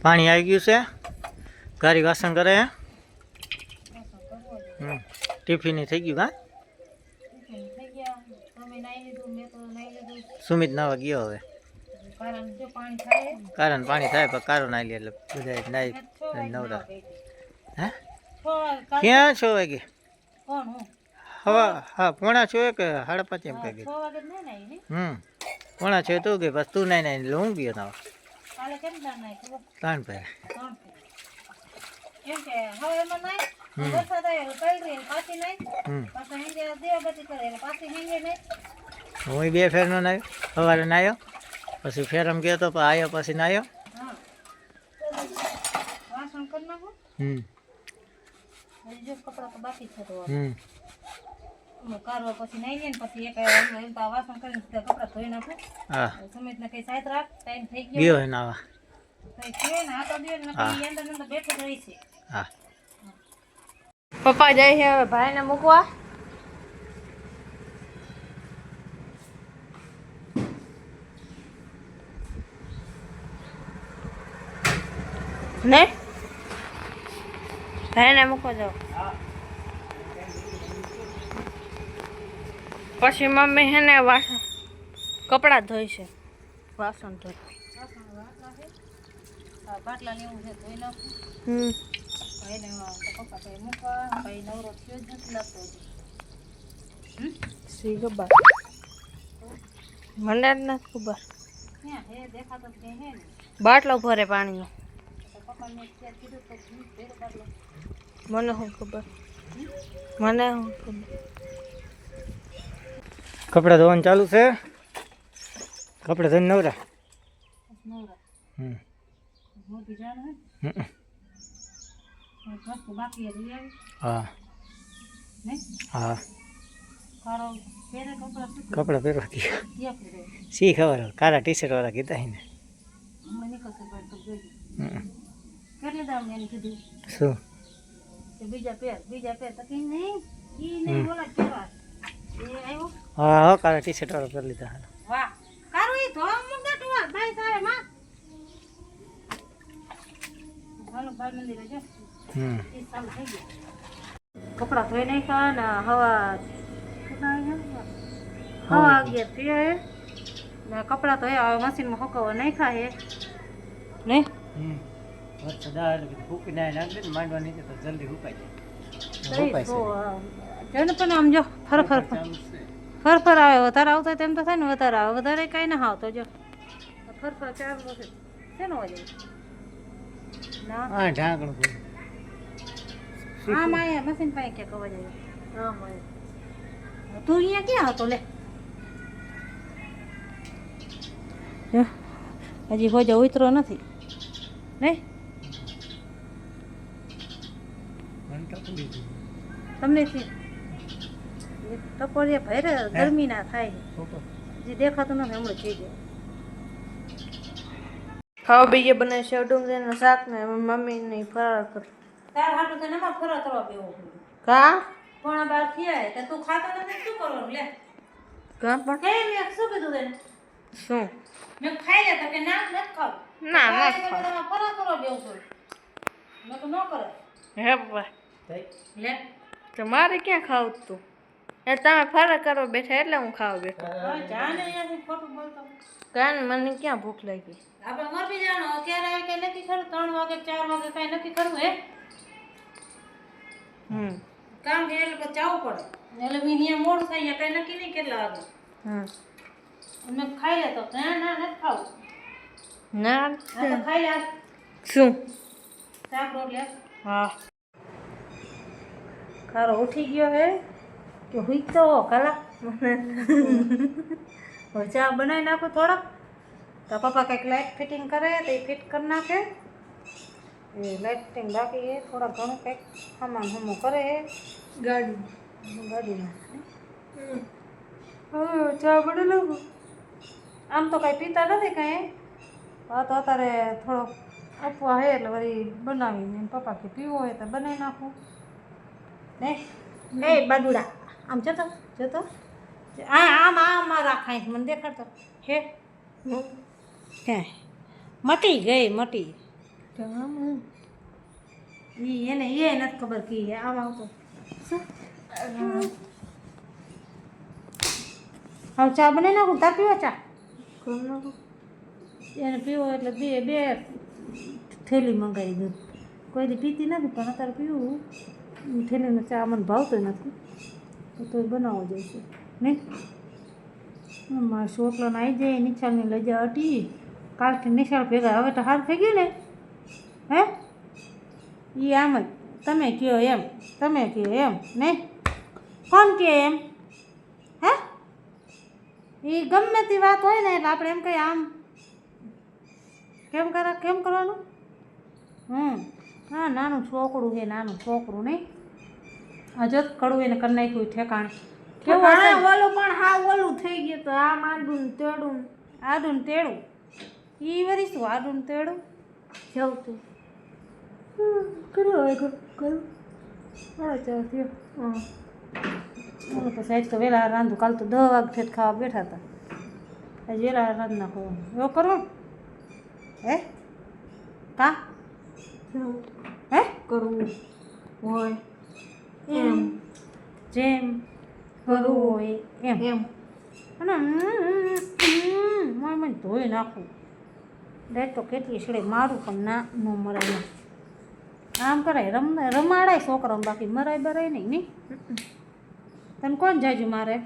પાણી આવી ગયું છે. ગારી વાસણ કરે હે. ટિફિન થઈ ગયું કા સુમિત નાવા ગયો હવે કારણ પાણી થાય પણ કારો નાઈ લે એટલે બધા નાઈ નવરા. હે ક્યાં 6 વાગે? હા 5:45 કે 5:30 એમ કઈ ગઈ. 5:45 તું ગઈ બસ તું નાઈ નાઈ એટલે હું ગયો નાવા. ત્રણ ભાઈ હું 2 ફેરનો નાયો. સવારે નાયો પછી ફેરમ ગયો તો આવ્યો પછી નાયો. કારવા પછી નાઈ લે ને પછી એક વાસણ કરીને કપડા ધોઈ નાખું. હા સમિત ને કઈ સાઈડ રાખ ટાઈમ થઈ ગયો હે નાવા. હા પપ્પા જાય છે હવે ભાઈને મૂકવા. ને ભાઈને મૂકવા જાઓ. પછી મમ્મી હે ને વાસણ કપડાં ધોઈ છે. વાસણ ધોઈ બાટલા ને એવું છે ધોઈ નાખું. ભાઈને પપ્પા કઈ મૂકવા ભાઈ નવરો થયો જ નથી લાગતો. સી ખબર મને જ નથી ખબર. ક્યાં હે દેખાતો જ હે ને બાટલો ભરે પાણીનો. પપ્પાને કીધું તો ભેરો બાટલો મને શું ખબર. મને શું ખબર. કપડા ધોવાનું ચાલુ છે. કપડા ધોઈને નવરા. મોટી જાણ હે વસ્તુ બાકી હતી આવી. હા ને હા કારો પહેરે કપડા પહેરવા ગયા. શી ખબર કારા ટી-શર્ટ વાળા કીધા હે ને. મને કસે પર તો જોઈ. કેટલે દામ એને કીધું શું કે બીજા પેર તો કે નહીં ઈ નહીં બોલા કેવા એ આવ્યો. હા કારા ટી-શર્ટ વાળા પહેરી લીધા. વાહ કારો ઈ ધોમ મુંડા ટુવા ભાઈ સારે માં હાલો ભાઈ મંદિરે જો. એ સાલ થઈ ગયો. કપડા ધોઈ નાખ્યા ને હવા 11 થયા ને કપડા ધોયા હવે મશીનમાં સુકવવા નાખ્યા હે ને. ફૂકી નાખી ને માંડવા નીચે તો જલ્દી સુકાઈ જાય. પણ આમ જો ફર આવે વધારે આવતા તેમ તો થાય ને વધારે આવે વધારે કઈ ના આવતો જો ફર ચાલુ હશે શેનો હોય ના હા ઢાંકણું હા માયા મશીન પાસે ક્યાં કવા જાય. હા માયા તું અહીંયા ક્યાં હતો લે હજી હોજો ઉતરો નથી નહીં. તમને ટપોરીએ ભરે ગરમી ના થાય જે દેખાતું નથી હમણાં થઈ જાય. ખાવા બીજે બનાવે છે ડુંગળીનું શાક ને મમ્મી ને ફરાળ કર. તાર હાટું તો નમા ફરાળ કરવા બેવો કા પણ 12 થયા તો તું ખાતો નથી શું કરવાનું લે કા પણ હે મેં શું કીધું તને શું મેં ખાઈ લે તો કે ના નથી ખાવ ના ના ખાવ ફરાળ કરવા બેવો છો મેં તો ન કરે હે બાબા લે તમારે ક્યાં ખાવ તું એ તમે ફરાળ કરવા બેઠા એટલે હું ખાવા બેઠો. જાને અહીંયાથી ખોટું બોલતો કાન મને ક્યાં ભૂખ લાગી. આપણે મરબી જાણો ક્યારે આવે કઈ નક્કી ખરું 3 વાગે 4 વાગે કઈ નક્કી કરવું હે. કામ કે એટલે પછી જવું પડે એટલે અહીંયા મોડું થાય કઈ નક્કી નહીં કેટલા વાગે. અમે ખાઈ લે તો ના નથી ખાવું ના તો ખાઈ લે શું શાક રોટલી. હા ખારો ઉઠી ગયો હે કે હુઈ તો કાલા ચા બનાવી નાખો થોડોક તો પપ્પા કંઈક લાઇટ ફિટિંગ કરે તો એ ફિટ કરી નાખે. એ લાઇટ ફિટિંગ બાકી એ થોડા ઘણું કંઈક સામાન હમો કરે ગાડીમાં ચા બને નાખો. આમ તો કાંઈ પીતા નથી કાંઈ હા તો અત્યારે થોડોક આપવા હે એટલે વળી બનાવીને પપ્પા કે પીવો હોય તો બનાવી નાખું ને. એ બાદુડા આમ જતો આમ રાખાય મને દેખાડતો હે ક્યાંય મટી ગઈ એને એ નથી ખબર કે આવા તો હવે ચા બનાવી નાખું તાર પીવો ચા એને પીવો એટલે બે થેલી મંગાવી દઉં કોઈ દી પીતી નથી પણ અત્યારે પીવું થેલીનો ચા મને ભાવતો નથી તો બનાવવો જોઈશે નહીં મારા છોકરાને આવી જાય નિશાળની લઈ જાય અટી કાલથી નિશાળ ભેગા હવે તો સારું થઈ ગયું ને હે એ આમ જ તમે કહો એમ નહીં કોણ કહે એમ હે એ ગમે તે વાત હોય ને એટલે આપણે એમ કહીએ આમ કેમ કરવાનું હા નાનું છોકરું છે નાનું છોકરું નહીં અજત કડવું એને કરી નાખ્યું ઠેકાણે કેવું ઓલું પણ હા ઓલું થઈ ગયું તો આમ આડું ને તેડું એ વરી શું આડું ને તેડું જવું તું કરું ચાલ થયો પછી આજ તો વહેલા રાંધું કાલ તો 10 વાગે ખાવા બેઠા હતા આજે વહેલા રાંધ નાખો એવું કરવું હે કા હે કરવું હોય એમ જેમ કરવું હોય એમ અને મને ધોઈ નાખું દેખ તો કેટલી છેડે મારું પણ ના ન મરાય આમ કરાય રમાડાય છોકરાને બાકી મરાય બરાય નહીં તને કોણ જાજુ મારે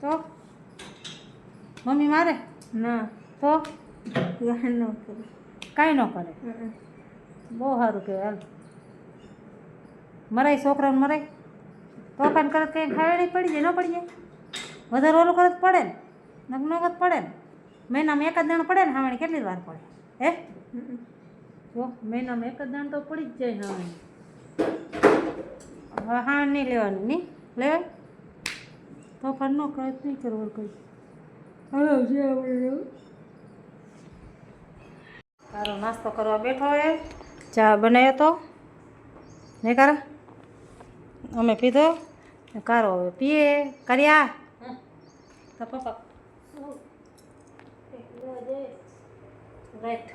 તો મમ્મી મારે ના તો કાંઈ ન કરે બહુ સારું કહેવાય હાલ મરાય છોકરાને મરાય તોફાન કરે કંઈ ખાવે નહીં પડી જાય ન પડી જાય વધારે ઓલું કરે પડે ને નગનગત પડે ને મહિનામાં એક જ દાણ પડે ને હાવણી કેટલી વાર પડે હે જો મહિનામાં એક જ દાણ તો પડી જ જાય હાવણી હવે હાણ નહીં લેવાનું નહીં લેવાય તોફાન ન કરે નહીં કરવું કંઈ હલો જે આપણે તારો નાસ્તો કરવા બેઠો હે ચા બનાવ્યો તો નહીં કરે અમે પીધો કારો હવે પીએ કર્યા તો પપ્પા લાઈટ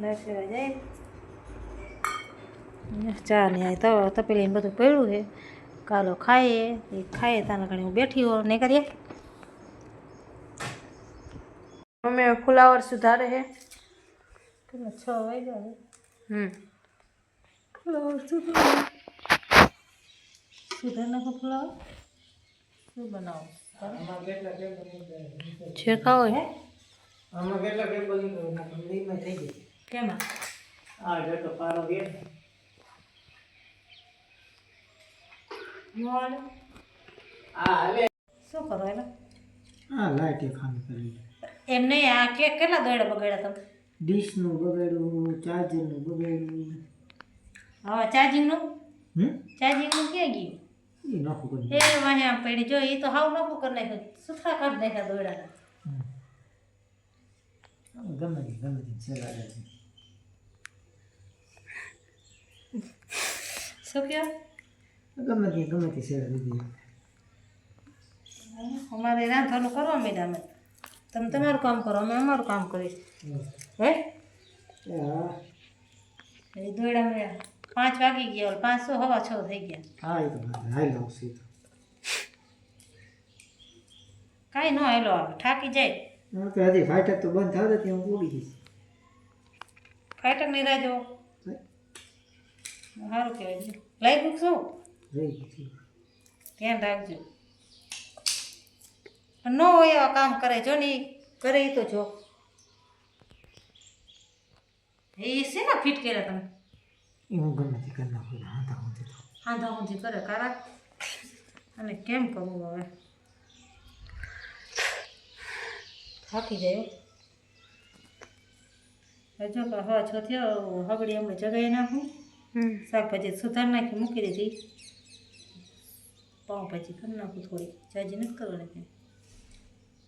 લેવા જાય ચા નહીં આવી તો તપેલીને બધું પડ્યું છે કાલો ખાઈએ એ ખાઈએ તાના ઘણી હું બેઠી હો નહીં કરીએ અમે ફુલાવર સુધારે છે કેટલા 6 વાગ્યા ફુલાવર સુધાર નાખો ફુલાવર શું બનાવો જે ખાવો હે કેમાં શું કરો એમ નહીં આ કેટલા દોડ્યા બગાડ્યા તમે ડીશનું બગાડ્યું ચાર્જરનું બગાડ્યું હવે ચાર્જિંગનું ક્યાં ગયું એ નોખું કરી એ વાહે આમ પડી જો એ તો હાવ નોખું કરી નાખ્યું સુથરા કાઢી નાખ્યા દોડાના ગમે તે સેવા શું કહો ગમે તે સેવા દીધી અમારે રાંધવાનું કરવા માંડ્યા અમે તમે તમારું કામ કરો અમે અમારું કામ કરીશું હે એ દોડા મળ્યા 5 વાગી ગયા 5 સવા 6 થઈ ગયા હા એ તો હાઈ લઉં છું કાંઈ ન હાલો આવે થાકી જાય હા તો હજી ફાટક તો બંધ થાવ તો ત્યાં ઉડી જઈશ ફાટક નહીં રાજો સારું કહેવાય છે લઈ મૂકશું ધ્યાન રાખજો ન હોય એવા કામ કરે જો નહીં કરે તો જો એ શેના ફિટ કર્યા તમે હું ગમે તે કરી નાખું હાંધા ઊંધી કરે કારા અને કેમ કરવું હવે થાકી જાય હજુ હા 6 થયો હગડી અમે જગાઈ નાખું શાકભાજી સુધાર નાખી મૂકી દીધી પાઉંભાજી કરી નાખું થોડી ચાજી નથી કરવાની કંઈ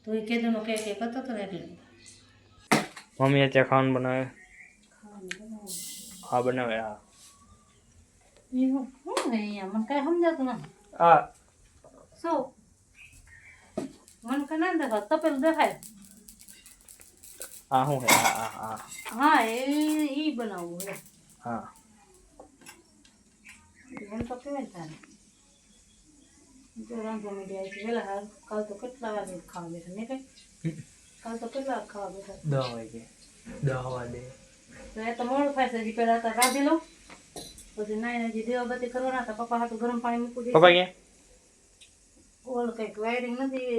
તો એ કેદુનો કે કરતો હતો ને એટલે મમ્મી અત્યારે ખાવાનું બનાવે હા બનાવે હા શું અહીંયા મને કાંઈ સમજાતું નથી હા શું મને કાંઈ ના દેખાય તપેલું દેખાય આ શું હે આ હા એ બનાવવું હે હા એમ તો કેવાય ને તારે જો રાંધવા માંડ્યા છે વેલા હાલ કાલ તો કેટલા વાગે ખાવા બેઠા ને કઈ કાલ તો કેટલા વાગે ખાવા બેઠા 10 વાગે 10 વાગે તો એ તો મોડું થાય છે હજી પહેલા તો રાંધી લઉં પછી નાઈને હજી દેવાબત્તી કરવાના હતા પપ્પા હાટું ગરમ પાણી મૂકી દે પપ્પા ગયા ઓલું કંઈક વાયરિંગ નથી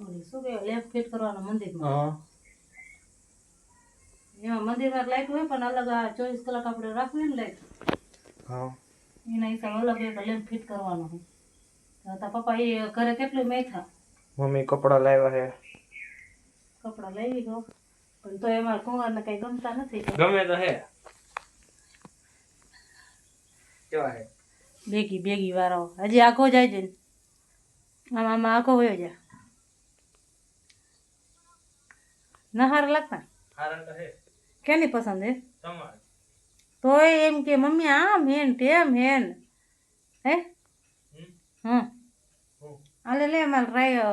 ઓલી શું કહેવાય લેમ્પ ફિટ કરવાનો મંદિરમાં એમાં મંદિરમાં લાઈટ હોય પણ અલગ આ 24 કલાક આપણે રાખવી ને લાઈટ હા એના હિસાબ અલગ એક લેમ્પ ફિટ કરવાનો હોય તો પપ્પા એ ઘરે કેટલું મેથા મમ્મી કપડા લાવ્યા છે કપડાં લઈ ગયો પણ તો એમાં કુંવારને કઈ ગમતા નથી ગમે તો હે કેવા હે બેગી વાળો હજી આખો જાય છે આમાં આખો વયો જાય ના હાર લાગતા હારા તો હે કેની પસંદ હે તમારે તોય એમ કે મમ્મી આમ હેન તેમ હેન હે હા આલે લે માલ રાય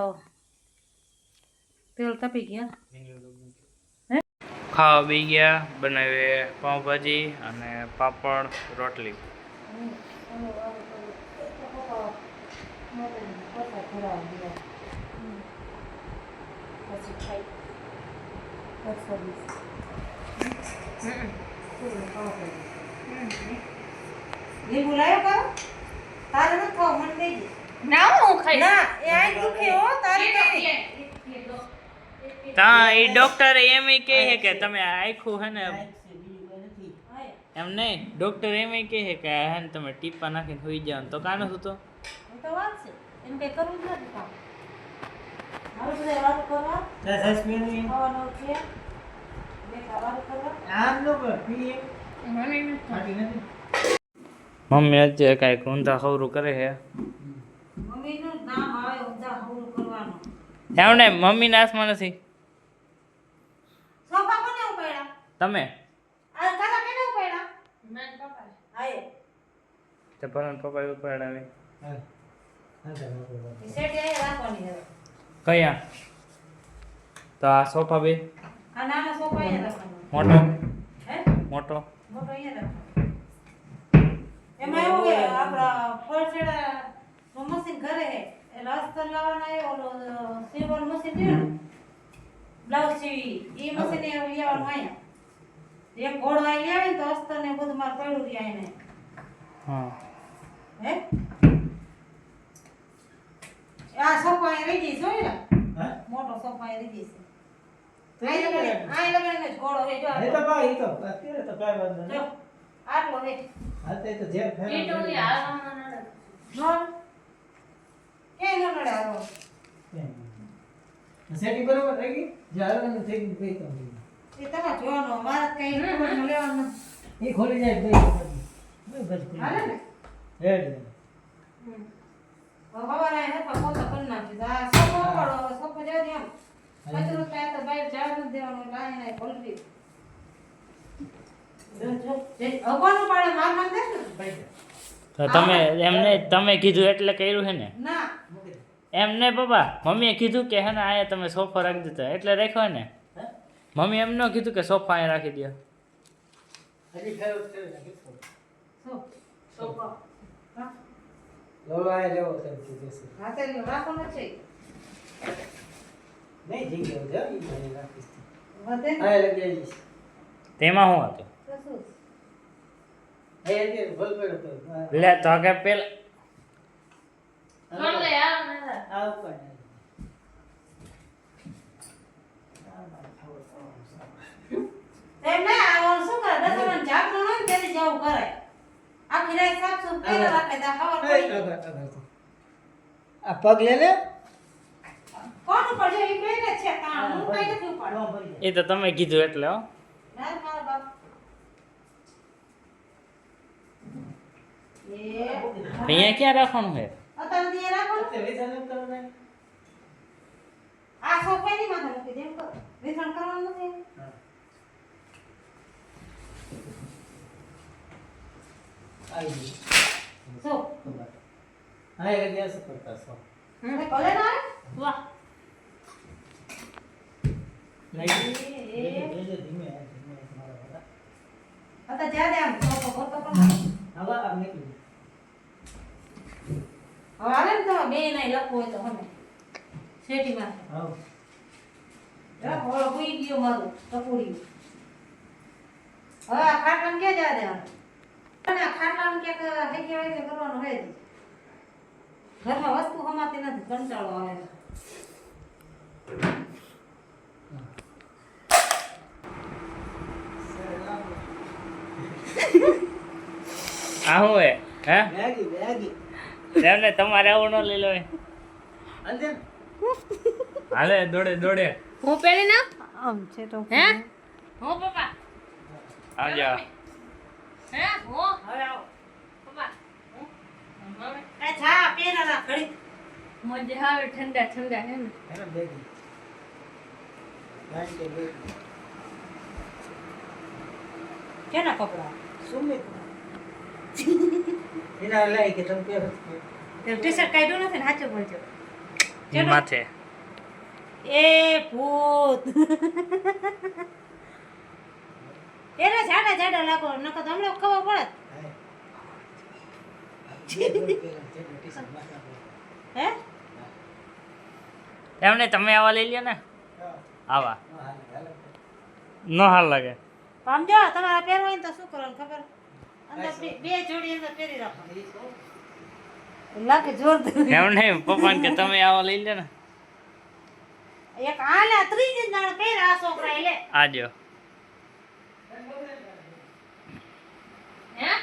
તેલ તપી ગયા ખાવા બી ગયા બનાવે પાઉંભાજી અને પાપડ રોટલી લીંબુ લાયો કરો તારે ન ખાવ મને દેજે ના હું ખાઈશ ના એ આઈ દુખે હો તારે કઈ તા એ ડોક્ટર એમ કહે છે કે તમે આખું હે ને એમ નહીં ડોક્ટર એમ કહે છે કે હે ને તમે ટીપા નાખીને સુઈ જાવ તો કાનો સૂતો તો વાત છે એમ કઈ કરવું જ નથી કામ મારું બધા વાત કરવા ખાવાનું છે બેટા વાત કરવા મમ્મી અત્યારે કાંઈક ઊંધા ખવરું કરે છે મમ્મીનું નામ આવે ઊંધા હવરું કરવાનું એમ ને મમ્મીને હાથમાં નથી સોફા કોને ઉપાડ્યા તમે આ કાકા કેને ઉપાડ્યા મેં પપ્પા આયે તે પરન પપ્પા ઉપાડાવે સેટ આયે રાખવાની હવે કયા તો આ સોફા બે આ નાનો સોફા અહીંયા રાખવાનો મોટો હે મોટો મોટો અહીંયા રાખવાનો એમાં એવું કે આપણા ફળસેડા મશીન ઘરે હે એટલે અસ્તર લાવવાના એ ઓલો સીવર મશીન છે ને બ્લાઉઝ સીવી એ મશીન એ લેવાનું અહીંયા એક ઘોડો આવી આવે ને તો અસ્તર ને બધું મારે પડ્યું રહે એને હા હે આ સોફા અહીં રહી જઈશ હોય ને મોટો સોફા અહીં રહી જઈશ આ લગાડીને જ ઘોડો હે જો જો આટલો હે ઈટોની હાલવામાં નડે નો કે નો નડે આવો સેટિંગ બરોબર થઈ ગઈ જે હાલવાનું થઈ ગયું કઈ તો એ તમે જોવાનો મારે કઈ ખબર ન લેવાનું એ ખોલી જાય ભાઈ બસ હાલે ને રેડ હવારે હે તો પોતા કરી નાખી આ સોપો પડો સોપો જવા દે એમ કચરો થાય તો બહાર જવા ન દેવાનું લાઈ નાય પલટી જો અગવાનું પાડે માર નાખ દે ને ભાઈ તો તમે એમને તમે કીધું એટલે કર્યું છે ને ના એમ ને પપ્પા મમ્મીએ કીધું કે હે ને આયા તમે સોફા રાખી દીધો એટલે રાખ્યો ને મમ્મી એમ ન કીધું કે સોફા અહીંયા રાખી દો હજી ફેરવ કરી નાખી સોપો હા લોલો આ લેવો તેમ કીધું છે હાથે રાખવાનો છે નહીં જી ગયો છે ઈ મને રાખીશ વધે ને આ લગી જઈશ તેમાં શું હતું તો શું એ એટલે ભલ પડ્યો તો લે તો કે પેલા કોણ લે યાર નડે આ ઉપર એમ ના આ શું કરે દસમન જાગરણ હોય ને ત્યારે જવું કરે આખી રાત સાફ સુફ કરી રાખે તો ખબર પડી આ પગ લે લે કોણ ઉપર છે એ બેન જ છે કામ હું કઈ નથી ઉપાડો એ તો તમે કીધું એટલે હો ના મારા બાપ એ અહીંયા ક્યાં રાખવાનું છે અત્યારે দিয়ে રાખો તે વેચાણ ન કરો ને આ સોફા ની માથે મૂકી દે એમ કરો વેચાણ કરવાનું નથી આવી ગઈ જો હા એ ગયા છે કરતા છો ભલે ના આવે વાહ आता જા દે આમ હવે હાલે ને તમે બે નહીં લખવું હોય તો હમે શેટીમાં ઓલો ભૂઈ ગયો મારું ટપુડી હવે આ ખાટલામાં ક્યાં જા દે અને આ ખાટલામાં ક્યાંક હેકી હોય છે કરવાનું હોય છે ઘરમાં વસ્તુ હમાતી નથી કંટાળો આવે છે આ હું હે હે બેગી બેગી એમને તમારે આવું ન લઈ લો અંજન હાલે દોડે દોડે હું પહેરી ના આમ છે તો હે હું પપ્પા આવજો હે હું હવે આવો પપ્પા મમ્મી આ છા પેરા ના ઘડી મજા આવે ઠંડા ઠંડા હે ને એને બેગી ગાડી કે બેગી કેના કપડા સુમિત એના લઈ કે તમે પહેરો તે ટી-શર્ટ કાઢ્યું નથી ને સાચું બોલજો માથે એ ભૂત એને જાડા જાડા લાગો નકર તો હમણાં ખબર પડે હે એમને તમે આવા લઈ લ્યો ને આવા ન હાલ લાગે સમજો તમારે પહેરવું હોય ને તો શું કરવાનું ખબર અંદર બે જોડી અંદર પહેરી રાખો લાગે જોરદાર એમ નહીં પપ્પાને કે તમે આવા લઈ લ્યો ને એક આલા ત્રીજી દાડ પહેરા આ છોકરા લે આજો હે